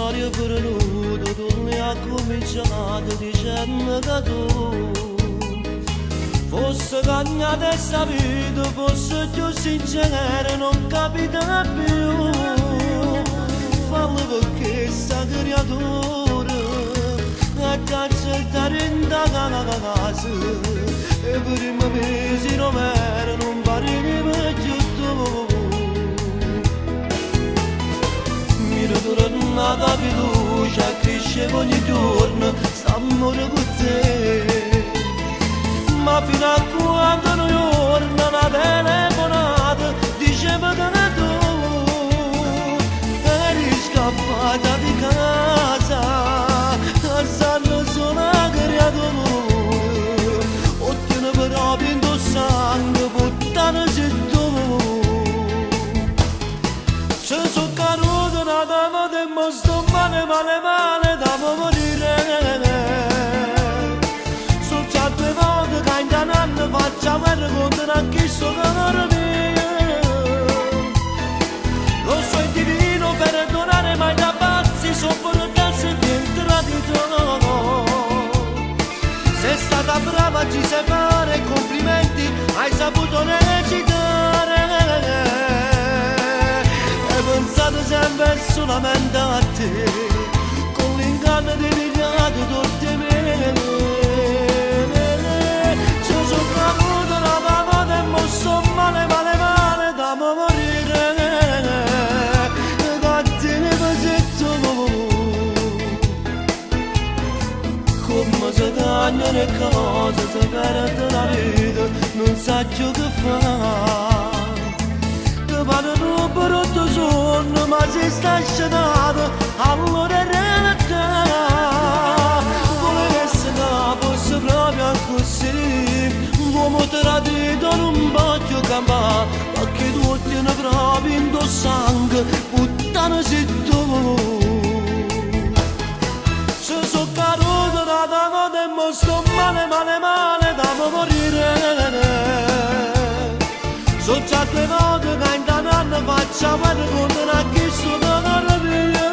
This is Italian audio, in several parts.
storia perduta, tu ne hai cominciato dicendo che tu fosse cagnata e sta vita, fosse più sincera, non capita più. Fallo perché sta creatura a accettare in da casa e prima mesi non era, non pareva più tu. Mi ritorna la fiducia, cresce ogni giorno, sta amore con te. Ma fino a quando noi torna una telefonata, diceva che tu eri scappata di casa, sanno solo creatura, ottiene proprio in tuo sangue, puttana sei tu. Se sono caduto una dama e mi sto male, male, male, da morire. Sono già 2 volte che in un anno faccio guerra contro anche sto canore mio. Lo so è divino perdonare, ma da pazzi sopportarsi niente tradito. Sei stata brava, ci sai fare complimenti, hai saputo recitare. Pensato sempre solamente a te, con l'inganno di pigliato tutti me. Se sono caduto una volta e mo sto male, male, male, da morire. Da te ne fasetto, come si tagliano le cose, si perde la vita, non sa più che fare. Vado un brutto sonno, ma se sta scenato, allora è realtà. Volevo essere fosse proprio così, l'uomo tradito non voglio campare, perché tu tieni proprio in tuo sangue, puttana sei tu. Se sono caduto da notte e mo sto male, male, male, da morire. Sono già 2 volte che in un anno faccio guerra contro anche sto canore mio.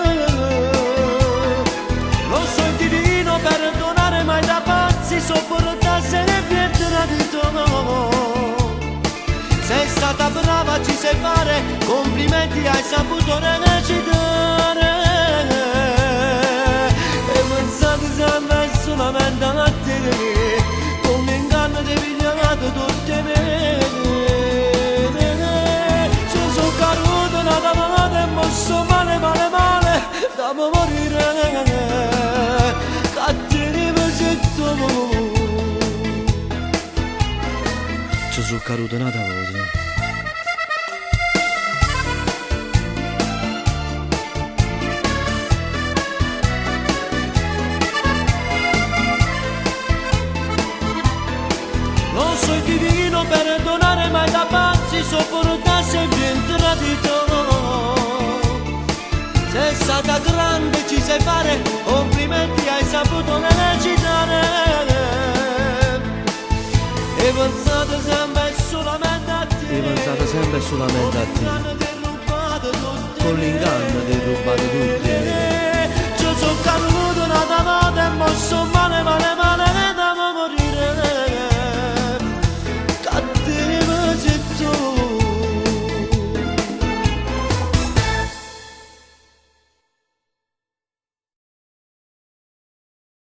Lo so è divino perdonare, ma da pazzi sopportarsi e niente tradito. Sei stata brava, ci sai fare complimenti, hai saputo recitare. E pensate sempre solamente a te, con l'inganno di pigliato tutte me. Sto male, male, male, da morire, cattivi pesetto. Ci sono caduto una volta. Lo so è divino perdonare, ma da pazzi sopportarsi e bien tradito. Sei stata grande, ci sai fare complimenti, hai saputo recitare. E pensate sempre solamente a te, e pensate sempre solamente a te, con l'inganno ti rubato tutti. Ci sono caduto una volta e mo sto male, male, male.